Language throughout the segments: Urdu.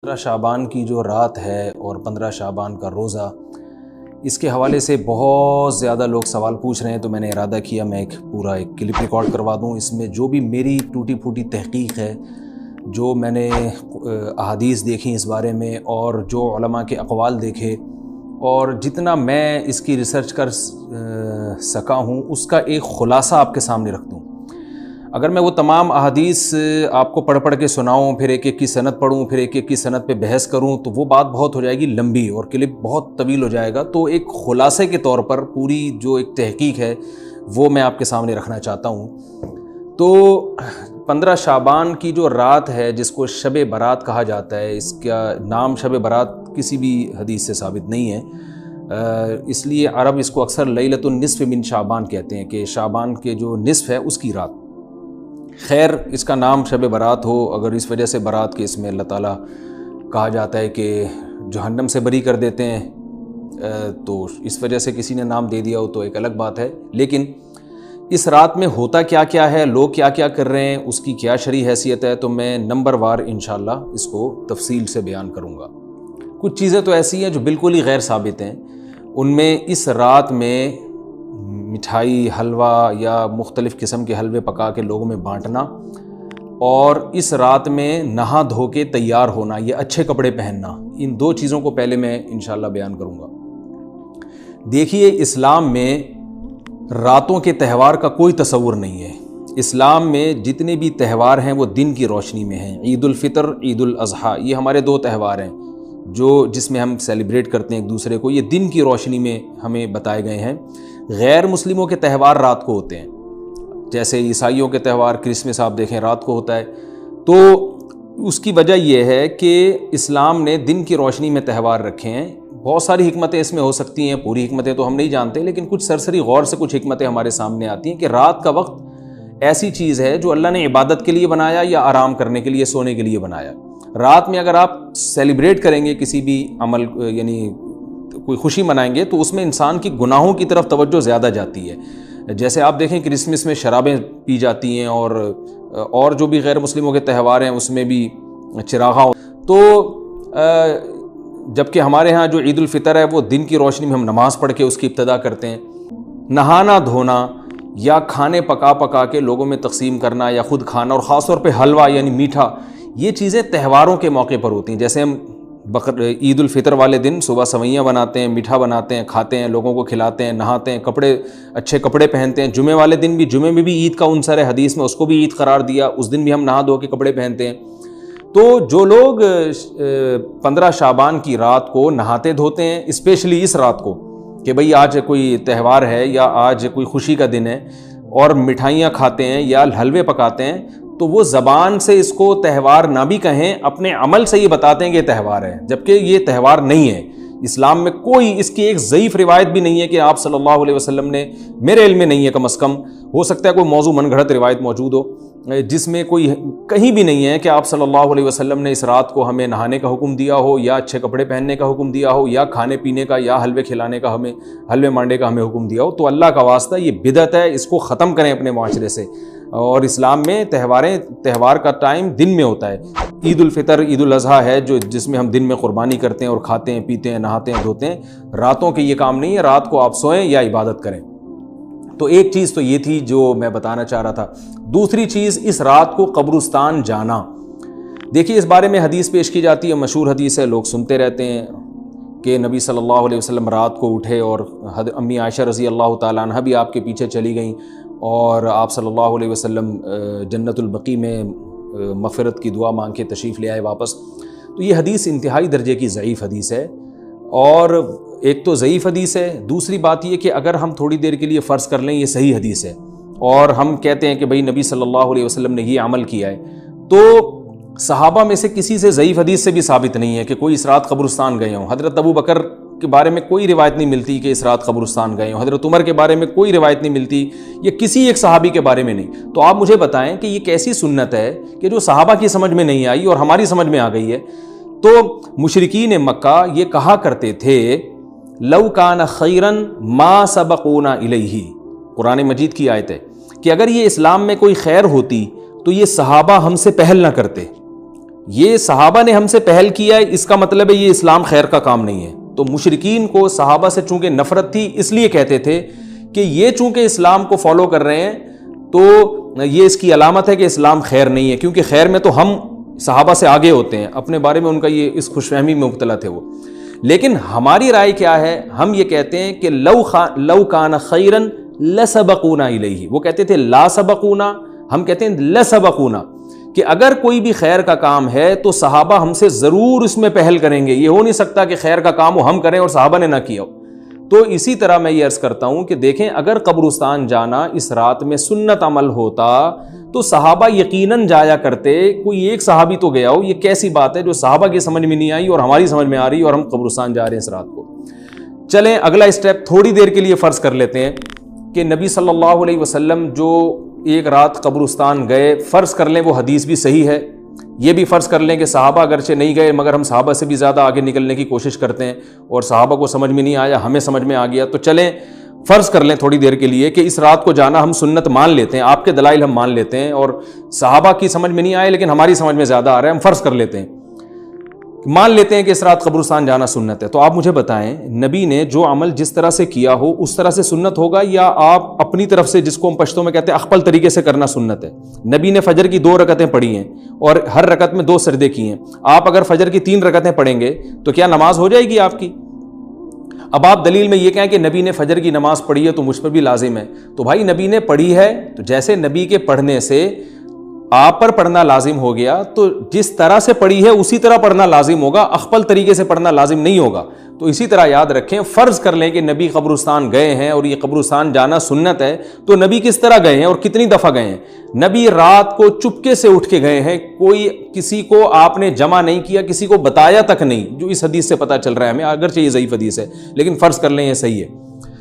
15 شعبان کی جو رات ہے اور 15 شعبان کا روزہ، اس کے حوالے سے بہت زیادہ لوگ سوال پوچھ رہے ہیں، تو میں نے ارادہ کیا میں ایک کلپ ریکارڈ کروا دوں۔ اس میں جو بھی میری ٹوٹی پھوٹی تحقیق ہے، جو میں نے احادیث دیکھی اس بارے میں اور جو علماء کے اقوال دیکھے اور جتنا میں اس کی ریسرچ کر سکا ہوں، اس کا ایک خلاصہ آپ کے سامنے رکھ دوں۔ اگر میں وہ تمام احادیث آپ کو پڑھ کے سناؤں، پھر ایک ایک کی سند پڑھوں، پھر ایک ایک کی سند پہ بحث کروں، تو وہ بات بہت ہو جائے گی لمبی اور کلپ بہت طویل ہو جائے گا۔ تو ایک خلاصے کے طور پر پوری جو ایک تحقیق ہے وہ میں آپ کے سامنے رکھنا چاہتا ہوں۔ تو 15 شعبان کی جو رات ہے، جس کو شب برات کہا جاتا ہے، اس کا نام شب برات کسی بھی حدیث سے ثابت نہیں ہے، اس لیے عرب اس کو اکثر لیلۃ النصف من شعبان کہتے ہیں کہ شعبان کے جو نصف ہے اس کی رات۔ خیر، اس کا نام شب برات ہو اگر اس وجہ سے برات کے اس میں اللہ تعالیٰ کہا جاتا ہے کہ جہنم سے بری کر دیتے ہیں، تو اس وجہ سے کسی نے نام دے دیا ہو تو ایک الگ بات ہے۔ لیکن اس رات میں ہوتا کیا کیا ہے، لوگ کیا کیا کر رہے ہیں، اس کی کیا شرعی حیثیت ہے، تو میں نمبر وار انشاءاللہ اس کو تفصیل سے بیان کروں گا۔ کچھ چیزیں تو ایسی ہیں جو بالکل ہی غیر ثابت ہیں۔ ان میں اس رات میں مٹھائی، حلوہ یا مختلف قسم کے حلوے پکا کے لوگوں میں بانٹنا، اور اس رات میں نہا دھو کے تیار ہونا یا اچھے کپڑے پہننا، ان دو چیزوں کو پہلے میں انشاءاللہ بیان کروں گا۔ دیکھیے، اسلام میں راتوں کے تہوار کا کوئی تصور نہیں ہے۔ اسلام میں جتنے بھی تہوار ہیں وہ دن کی روشنی میں ہیں۔ عید الفطر، عید الاضحیٰ، یہ ہمارے دو تہوار ہیں جس میں ہم سیلیبریٹ کرتے ہیں ایک دوسرے کو، یہ دن کی روشنی میں ہمیں بتائے گئے ہیں۔ غیر مسلموں کے تہوار رات کو ہوتے ہیں، جیسے عیسائیوں کے تہوار کرسمس آپ دیکھیں رات کو ہوتا ہے۔ تو اس کی وجہ یہ ہے کہ اسلام نے دن کی روشنی میں تہوار رکھے ہیں۔ بہت ساری حکمتیں اس میں ہو سکتی ہیں، پوری حکمتیں تو ہم نہیں جانتے، لیکن کچھ سرسری غور سے کچھ حکمتیں ہمارے سامنے آتی ہیں کہ رات کا وقت ایسی چیز ہے جو اللہ نے عبادت کے لیے بنایا یا آرام کرنے کے لیے، سونے کے لیے بنایا۔ رات میں اگر آپ سیلیبریٹ کریں گے کسی بھی عمل، یعنی کوئی خوشی منائیں گے، تو اس میں انسان کی گناہوں کی طرف توجہ زیادہ جاتی ہے۔ جیسے آپ دیکھیں کرسمس میں شرابیں پی جاتی ہیں، اور جو بھی غیر مسلموں کے تہوار ہیں اس میں بھی چراغاں، تو جبکہ ہمارے ہاں جو عید الفطر ہے وہ دن کی روشنی میں ہم نماز پڑھ کے اس کی ابتدا کرتے ہیں۔ نہانا دھونا یا کھانے پکا کے لوگوں میں تقسیم کرنا یا خود کھانا، اور خاص طور پہ حلوہ یعنی میٹھا، یہ چیزیں تہواروں کے موقع پر ہوتی ہیں۔ جیسے ہم عید الفطر والے دن صبح سوئیاں بناتے ہیں، میٹھا بناتے ہیں، کھاتے ہیں، لوگوں کو کھلاتے ہیں، نہاتے ہیں، اچھے کپڑے پہنتے ہیں۔ جمعے والے دن بھی، جمعے میں بھی عید کا عنصر ہے، حدیث میں اس کو بھی عید قرار دیا، اس دن بھی ہم نہا دھو کے کپڑے پہنتے ہیں۔ تو جو لوگ 15 شعبان کی رات کو نہاتے دھوتے ہیں، اسپیشلی اس رات کو کہ بھئی آج کوئی تہوار ہے یا آج کوئی خوشی کا دن ہے، اور مٹھائیاں کھاتے ہیں یا حلوے پکاتے ہیں، تو وہ زبان سے اس کو تہوار نہ بھی کہیں، اپنے عمل سے یہ بتاتے ہیں کہ یہ تہوار ہے، جبکہ یہ تہوار نہیں ہے۔ اسلام میں کوئی اس کی ایک ضعیف روایت بھی نہیں ہے کہ آپ صلی اللہ علیہ وسلم نے، میرے علم میں نہیں ہے کم از کم، ہو سکتا ہے کوئی موضوع من گھڑت روایت موجود ہو جس میں کوئی کہیں بھی نہیں ہے کہ آپ صلی اللہ علیہ وسلم نے اس رات کو ہمیں نہانے کا حکم دیا ہو، یا اچھے کپڑے پہننے کا حکم دیا ہو، یا کھانے پینے کا یا حلوے کھلانے کا، حلوے مانڈے کا ہمیں حکم دیا ہو۔ تو اللہ کا واسطہ یہ بدعت ہے، اس کو ختم کریں اپنے معاشرے سے۔ اور اسلام میں تہوار کا ٹائم دن میں ہوتا ہے۔ عید الفطر، عید الاضحیٰ ہے جس میں ہم دن میں قربانی کرتے ہیں اور کھاتے ہیں، پیتے ہیں، نہاتے ہیں، دھوتے ہیں۔ راتوں کے یہ کام نہیں ہے، رات کو آپ سوئیں یا عبادت کریں۔ تو ایک چیز تو یہ تھی جو میں بتانا چاہ رہا تھا۔ دوسری چیز، اس رات کو قبرستان جانا۔ دیکھیے، اس بارے میں حدیث پیش کی جاتی ہے، مشہور حدیث ہے، لوگ سنتے رہتے ہیں کہ نبی صلی اللہ علیہ وسلم رات کو اٹھے اور امی عائشہ رضی اللہ تعالیٰ عنہ بھی آپ کے پیچھے چلی گئیں، اور آپ صلی اللہ علیہ وسلم جنت البقیع میں مغفرت کی دعا مانگ کے تشریف لے آئے واپس۔ تو یہ حدیث انتہائی درجے کی ضعیف حدیث ہے، اور ایک تو ضعیف حدیث ہے، دوسری بات یہ کہ اگر ہم تھوڑی دیر کے لیے فرض کر لیں یہ صحیح حدیث ہے، اور ہم کہتے ہیں کہ بھئی نبی صلی اللہ علیہ وسلم نے یہ عمل کیا ہے، تو صحابہ میں سے کسی سے ضعیف حدیث سے بھی ثابت نہیں ہے کہ کوئی اس رات قبرستان گئے ہوں۔ حضرت ابو بکر کے بارے میں کوئی روایت نہیں ملتی کہ اس رات قبرستان گئے ہوں، حضرت عمر کے بارے میں کوئی روایت نہیں ملتی، یا کسی ایک صحابی کے بارے میں نہیں۔ تو آپ مجھے بتائیں کہ یہ کیسی سنت ہے کہ جو صحابہ کی سمجھ میں نہیں آئی اور ہماری سمجھ میں آ گئی ہے؟ تو مشرکین مکہ یہ کہا کرتے تھے، لو کان خیرن ما سبقونا الیہ، قرآن مجید کی آیت ہے کہ اگر یہ اسلام میں کوئی خیر ہوتی تو یہ صحابہ ہم سے پہل نہ کرتے۔ یہ صحابہ نے ہم سے پہل کیا ہے، اس کا مطلب ہے یہ اسلام خیر کا کام نہیں ہے. تو مشرکین کو صحابہ سے چونکہ نفرت تھی، اس لیے کہتے تھے کہ یہ چونکہ اسلام کو فالو کر رہے ہیں تو یہ اس کی علامت ہے کہ اسلام خیر نہیں ہے، کیونکہ خیر میں تو ہم صحابہ سے آگے ہوتے ہیں. اپنے بارے میں ان کا یہ اس خوش فہمی میں مبتلا تھے وہ. لیکن ہماری رائے کیا ہے؟ ہم یہ کہتے ہیں کہ لو کان خیرن لسبقونا الیہ. وہ کہتے تھے لا سبقونا، ہم کہتے ہیں لسبقونا، کہ اگر کوئی بھی خیر کا کام ہے تو صحابہ ہم سے ضرور اس میں پہل کریں گے. یہ ہو نہیں سکتا کہ خیر کا کام وہ ہم کریں اور صحابہ نے نہ کیا ہو. تو اسی طرح میں یہ عرض کرتا ہوں کہ دیکھیں، اگر قبرستان جانا اس رات میں سنت عمل ہوتا تو صحابہ یقیناً جایا کرتے. کوئی ایک صحابی تو گیا ہو. یہ کیسی بات ہے جو صحابہ کی سمجھ میں نہیں آئی اور ہماری سمجھ میں آ رہی اور ہم قبرستان جا رہے ہیں اس رات کو. چلیں اگلا اسٹیپ تھوڑی دیر کے لیے فرض کر لیتے ہیں کہ نبی صلی اللہ علیہ وسلم جو ایک رات قبرستان گئے، فرض کر لیں وہ حدیث بھی صحیح ہے. یہ بھی فرض کر لیں کہ صحابہ اگرچہ نہیں گئے مگر ہم صحابہ سے بھی زیادہ آگے نکلنے کی کوشش کرتے ہیں اور صحابہ کو سمجھ میں نہیں آیا، ہمیں سمجھ میں آ گیا. تو چلیں فرض کر لیں تھوڑی دیر کے لیے کہ اس رات کو جانا ہم سنت مان لیتے ہیں، آپ کے دلائل ہم مان لیتے ہیں اور صحابہ کی سمجھ میں نہیں آئے لیکن ہماری سمجھ میں زیادہ آ رہا ہے. ہم فرض کر لیتے ہیں، مان لیتے ہیں کہ اس رات قبرستان جانا سنت ہے. تو آپ مجھے بتائیں، نبی نے جو عمل جس طرح سے کیا ہو اس طرح سے سنت ہوگا، یا آپ اپنی طرف سے جس کو ہم پشتوں میں کہتے ہیں اخپل طریقے سے کرنا سنت ہے؟ نبی نے فجر کی 2 رکعتیں پڑھی ہیں اور ہر رکعت میں 2 سجدے کیے ہیں. آپ اگر فجر کی 3 رکعتیں پڑھیں گے تو کیا نماز ہو جائے گی آپ کی؟ اب آپ دلیل میں یہ کہیں کہ نبی نے فجر کی نماز پڑھی ہے تو مجھ پر بھی لازم ہے. تو بھائی نبی نے پڑھی ہے تو جیسے نبی کے پڑھنے سے آپ پر پڑھنا لازم ہو گیا تو جس طرح سے پڑھی ہے اسی طرح پڑھنا لازم ہوگا، اخپل طریقے سے پڑھنا لازم نہیں ہوگا. تو اسی طرح یاد رکھیں، فرض کر لیں کہ نبی قبرستان گئے ہیں اور یہ قبرستان جانا سنت ہے، تو نبی کس طرح گئے ہیں اور کتنی دفعہ گئے ہیں؟ نبی رات کو چپکے سے اٹھ کے گئے ہیں. کوئی کسی کو آپ نے جمع نہیں کیا، کسی کو بتایا تک نہیں، جو اس حدیث سے پتہ چل رہا ہے ہمیں. اگرچہ یہ ضعیف حدیث ہے لیکن فرض کر لیں یہ صحیح ہے.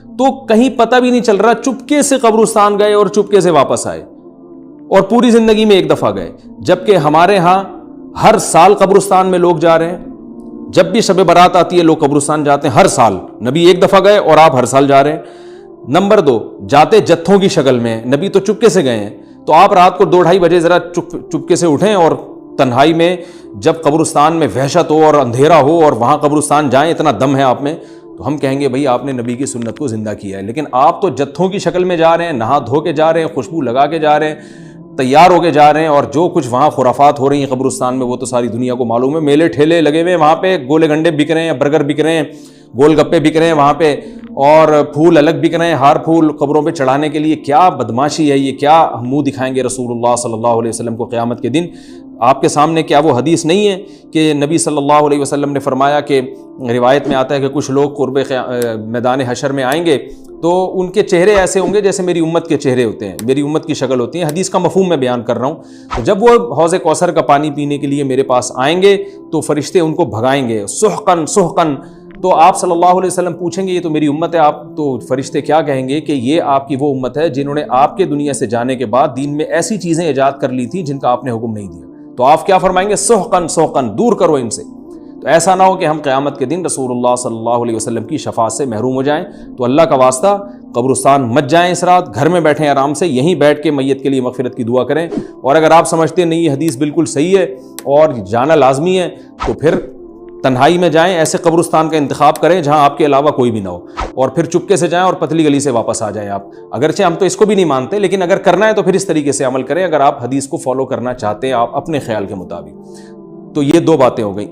تو کہیں پتہ بھی نہیں چل رہا، چپکے سے قبرستان گئے اور چپکے سے واپس آئے اور پوری زندگی میں ایک دفعہ گئے. جبکہ ہمارے ہاں ہر سال قبرستان میں لوگ جا رہے ہیں. جب بھی شب برات آتی ہے لوگ قبرستان جاتے ہیں ہر سال. نبی ایک دفعہ گئے اور آپ ہر سال جا رہے ہیں. نمبر 2، جاتے جتھوں کی شکل میں. نبی تو چپکے سے گئے ہیں، تو آپ رات کو 2-2:30 بجے ذرا چپکے سے اٹھیں اور تنہائی میں جب قبرستان میں وحشت ہو اور اندھیرا ہو اور وہاں قبرستان جائیں، اتنا دم ہے آپ میں، تو ہم کہیں گے بھئی آپ نے نبی کی سنت کو زندہ کیا ہے. لیکن آپ تو جتھوں کی شکل میں جا رہے ہیں، نہا دھو کے جا رہے ہیں، خوشبو لگا کے جا رہے ہیں، تیار ہو کے جا رہے ہیں، اور جو کچھ وہاں خرافات ہو رہی ہیں قبرستان میں وہ تو ساری دنیا کو معلوم ہے. میلے ٹھیلے لگے ہوئے ہیں وہاں پہ، گولے گنڈے بک رہے ہیں، برگر بک رہے ہیں، گول گپے بک رہے ہیں وہاں پہ، اور پھول الگ بک رہے ہیں، ہار پھول قبروں پہ چڑھانے کے لیے. کیا بدماشی ہے یہ! کیا منہ دکھائیں گے رسول اللہ صلی اللہ علیہ وسلم کو قیامت کے دن؟ آپ کے سامنے کیا وہ حدیث نہیں ہے کہ نبی صلی اللہ علیہ وسلم نے فرمایا کہ روایت میں آتا ہے کہ کچھ لوگ قرب میدان حشر میں آئیں گے تو ان کے چہرے ایسے ہوں گے جیسے میری امت کے چہرے ہوتے ہیں، میری امت کی شکل ہوتی ہے. حدیث کا مفہوم میں بیان کر رہا ہوں. تو جب وہ حوض کوثر کا پانی پینے کے لیے میرے پاس آئیں گے تو فرشتے ان کو بھگائیں گے، سحقن سحقن. تو آپ صلی اللہ علیہ وسلم پوچھیں گے یہ تو میری امت ہے، آپ تو فرشتے کیا کہیں گے کہ یہ آپ کی وہ امت ہے جنہوں نے آپ کے دنیا سے جانے کے بعد دین میں ایسی چیزیں ایجاد کر لی تھیں جن کا آپ نے حکم نہیں دیا. تو آپ کیا فرمائیں گے؟ سحقن سحقن، دور کرو ان سے. تو ایسا نہ ہو کہ ہم قیامت کے دن رسول اللہ صلی اللہ علیہ وسلم کی شفاعت سے محروم ہو جائیں. تو اللہ کا واسطہ قبرستان مت جائیں اس رات، گھر میں بیٹھیں آرام سے، یہیں بیٹھ کے میت کے لیے مغفرت کی دعا کریں. اور اگر آپ سمجھتے ہیں نہیں یہ حدیث بالکل صحیح ہے اور جانا لازمی ہے تو پھر تنہائی میں جائیں، ایسے قبرستان کا انتخاب کریں جہاں آپ کے علاوہ کوئی بھی نہ ہو، اور پھر چپکے سے جائیں اور پتلی گلی سے واپس آ جائیں آپ. اگرچہ ہم تو اس کو بھی نہیں مانتے لیکن اگر کرنا ہے تو پھر اس طریقے سے عمل کریں اگر آپ حدیث کو فالو کرنا چاہتے ہیں آپ اپنے خیال کے مطابق. تو یہ 2 باتیں ہو گئیں.